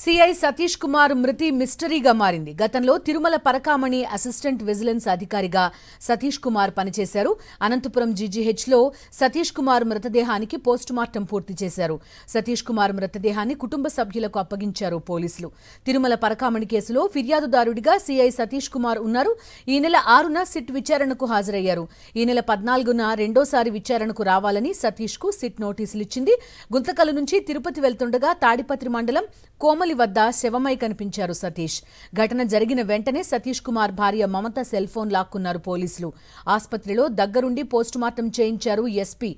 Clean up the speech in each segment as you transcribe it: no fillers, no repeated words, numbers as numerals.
CI Satish Kumar మృతి మిస్టరీగా మారింది. గతంలో తిరుమల పరకామణి అసిస్టెంట్ విజిలెన్స్ అధికారిగా సతీష్ కుమార్ పనిచేశారు. అనంతపురం జీజీహెచ్లో సతీష్ కుమార్ మృతదేహానికి పోస్టుమార్టం పూర్తి చేశారు. సతీష్ కుమార్ మృతదేహాన్ని కుటుంబ సభ్యులకు అప్పగించారు పోలీసులు. తిరుమల పరకామణి కేసులో ఫిర్యాదుదారుడిగా సిఐ సతీష్ కుమార్ ఉన్నారు. ఈ నెల 6న సిట్ విచారణకు హాజరయ్యారు. ఈ నెల 14న రెండోసారి విచారణకు రావాలని సతీష్ కు సిట్ నోటీసులు ఇచ్చింది. గుంతకల్ నుంచి తిరుపతి వెళ్తుండగా తాడిపత్రి మండలం కోమలి వద్ద శవమై కనిపించారు సతీష్. ఘటన జరిగిన వెంటనే సతీష్ కుమార్ భార్య మమత సెల్ ఫోన్ లాక్కున్నారు పోలీసులు. ఆసుపత్రిలో దగ్గరుండి పోస్టుమార్టం చేయించారు ఎస్పీ.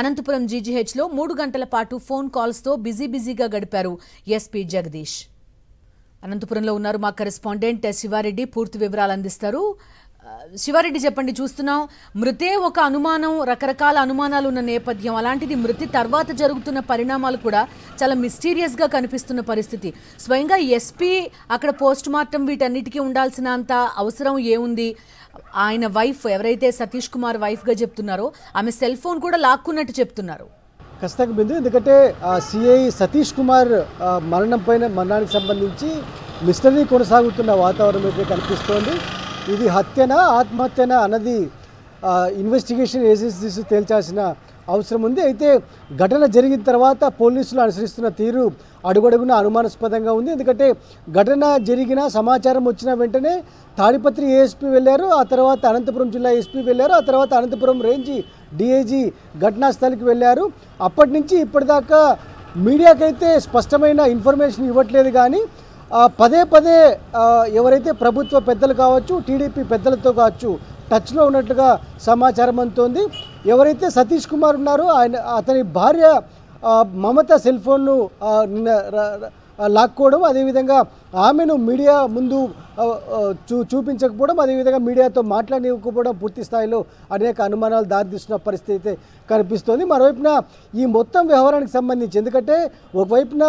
అనంతపురం జీజీహెచ్లో 3 గంటల పాటు ఫోన్ కాల్స్తో బిజీగా గడిపారు ఎస్పీ జగదీష్. అనంతపురంలో ఉన్నారు మా కరెస్పాండెంట్ శివారెడ్డి, పూర్తి వివరాలు అందిస్తారు. శివారెడ్డి చెప్పండి, చూస్తున్నాం మృతే ఒక అనుమానం, రకరకాల అనుమానాలు ఉన్న నేపథ్యం, అలాంటిది మృతి తర్వాత జరుగుతున్న పరిణామాలు కూడా చాలా మిస్టీరియస్ గా కనిపిస్తున్న పరిస్థితి. స్వయంగా ఎస్పీ అక్కడ పోస్ట్ మార్టం వీటన్నిటికీ ఉండాల్సినంత అవసరం ఏముంది? ఆయన వైఫ్ ఎవరైతే సతీష్ కుమార్ వైఫ్ గా చెప్తున్నారో ఆమె సెల్ ఫోన్ కూడా లాక్కున్నట్టు చెప్తున్నారు. ఖచ్చితంగా బిందు, ఎందుకంటే సిఐ సతీష్ కుమార్ మరణానికి సంబంధించి మిస్టరీ కొనసాగుతున్న వాతావరణం అయితే కనిపిస్తోంది. ఇది హత్యనా ఆత్మహత్యనా అన్నది ఇన్వెస్టిగేషన్ ఏజెన్సీస్ తేల్చాల్సిన అవసరం ఉంది. అయితే ఘటన జరిగిన తర్వాత పోలీసులు అనుసరిస్తున్న తీరు అడుగడుగున అనుమానాస్పదంగా ఉంది. ఎందుకంటే ఘటన జరిగిన సమాచారం వచ్చిన వెంటనే తాడిపత్రి ఏఎస్పీ వెళ్ళారు, ఆ తర్వాత అనంతపురం జిల్లా ఎస్పీ వెళ్ళారు, ఆ తర్వాత అనంతపురం రేంజ్ డిఐజీ ఘటనా స్థలికి వెళ్ళారు. అప్పటి నుంచి ఇప్పటిదాకా మీడియాకైతే స్పష్టమైన ఇన్ఫర్మేషన్ ఇవ్వట్లేదు. కానీ పదే ఎవరైతే ప్రభుత్వ పెద్దలు కావచ్చు, టీడీపీ పెద్దలతో కావచ్చు టచ్లో ఉన్నట్టుగా సమాచారం అందుతోంది. ఎవరైతే సతీష్ కుమార్ ఉన్నారో అతని భార్య మమత సెల్ ఫోన్ను లాక్కోవడం, అదేవిధంగా ఆమెను మీడియా ముందు చూపించకపోవడం, అదేవిధంగా మీడియాతో మాట్లాడనివ్వకపోవడం పూర్తి స్థాయిలో అనేక అనుమానాలు దారితీస్తున్న పరిస్థితి అయితే కనిపిస్తోంది. మరోవైపున ఈ మొత్తం వ్యవహారానికి సంబంధించి, ఎందుకంటే ఒకవైపున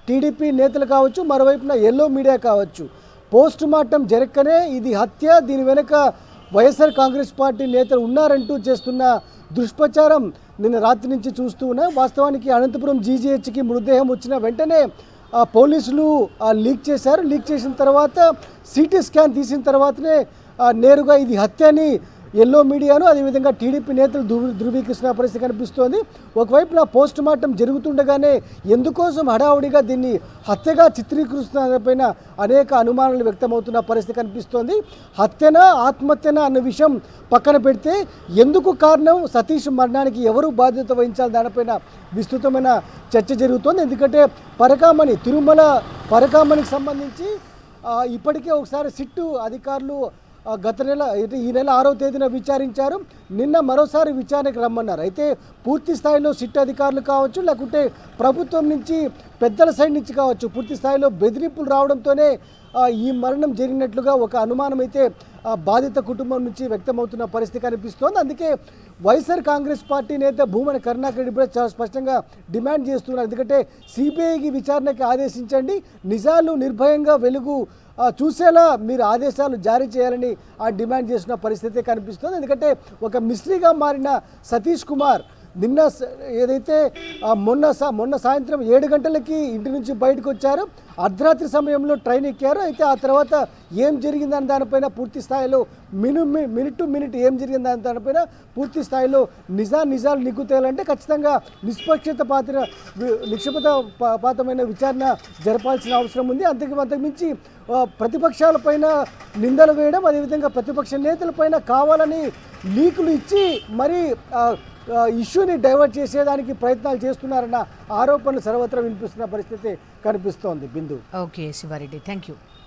టీడీపీ నేతలు కావచ్చు, మరోవైపున ఎల్లో మీడియా కావచ్చు, పోస్ట్ మార్టం జరగకనే ఇది హత్య, దీని వెనుక వైఎస్ఆర్ కాంగ్రెస్ పార్టీ నేతలు ఉన్నారంటూ చేస్తున్న దుష్ప్రచారం నిన్న రాత్రి నుంచి చూస్తూ ఉన్నాయి. వాస్తవానికి అనంతపురం జీజీహెచ్కి మృతదేహం వచ్చిన వెంటనే పోలీసులు లీక్ చేశారు. లీక్ చేసిన తర్వాత సిటీ స్కాన్ తీసిన తర్వాతనే నేరుగా ఇది హత్య అని ఎల్లో మీడియాను అదేవిధంగా టీడీపీ నేతలు ధృవీకరిస్తున్న పరిస్థితి కనిపిస్తోంది. ఒకవైపున పోస్ట్ మార్టం జరుగుతుండగానే ఎందుకోసం హడావుడిగా దీన్ని హత్యగా చిత్రీకరిస్తున్నపైన అనేక అనుమానాలు వ్యక్తమవుతున్న పరిస్థితి కనిపిస్తోంది. హత్యనా ఆత్మహత్యనా అన్న విషయం పక్కన పెడితే ఎందుకు కారణం, సతీష్ మరణానికి ఎవరు బాధ్యత వహించాలి దానిపైన విస్తృతమైన చర్చ జరుగుతోంది. ఎందుకంటే తిరుమల పరకామణికి సంబంధించి ఇప్పటికే ఒకసారి సిట్టు అధికారులు ఈ నెల 6వ తేదీన విచారించారు. నిన్న మరోసారి విచారణకు రమ్మన్నారు. అయితే పూర్తి స్థాయిలో సిట్ అధికారులు కావచ్చు, లేకుంటే ప్రభుత్వం నుంచి పెద్దల సైడ్ నుంచి కావచ్చు, పూర్తి స్థాయిలో బెదిరింపులు రావడంతోనే ఈ మరణం జరిగినట్లుగా ఒక అనుమానం అయితే బాధిత కుటుంబం నుంచి వ్యక్తమవుతున్న పరిస్థితి కనిపిస్తోంది. అందుకే వైఎస్ఆర్ కాంగ్రెస్ పార్టీ నేత భూమన కరుణాకర్ రెడ్డి కూడా చాలా స్పష్టంగా డిమాండ్ చేస్తున్నారు. ఎందుకంటే సిబిఐకి విచారణకి ఆదేశించండి, నిజాలు నిర్భయంగా వెలుగు చూసేలా మీరు ఆదేశాలు జారీ చేయాలని డిమాండ్ చేసిన పరిస్థితి కనిపిస్తుంది. ఎందుకంటే ఒక మిస్టరీగా మారిన సతీష్ కుమార్ నిన్న ఏదైతే మొన్న సాయంత్రం 7 గంటలకి ఇంటి నుంచి బయటకు వచ్చారు, అర్ధరాత్రి సమయంలో ట్రైన్ ఎక్కారు. అయితే ఆ తర్వాత ఏం జరిగిందని దానిపైన పూర్తి స్థాయిలో మినిట్ టు మినిట్ ఏం జరిగిందని దానిపైన పూర్తి స్థాయిలో నిజాలు నిగ్గు తేయాలంటే ఖచ్చితంగా నిష్పక్షపాతమైన విచారణ జరపాల్సిన అవసరం ఉంది. అంతకుమించి ప్రతిపక్షాలపైన నిందలు వేయడం, అదేవిధంగా ప్రతిపక్ష నేతలపైన కావాలని లీకులు ఇచ్చి మరి ఇష్యూని డైవర్ట్ చేసేదానికి ప్రయత్నాలు చేస్తున్నారన్న ఆరోపణలు సర్వత్రా వినిపిస్తున్న పరిస్థితి కనిపిస్తోంది. Bindu. Okay Sivareddy, thank you.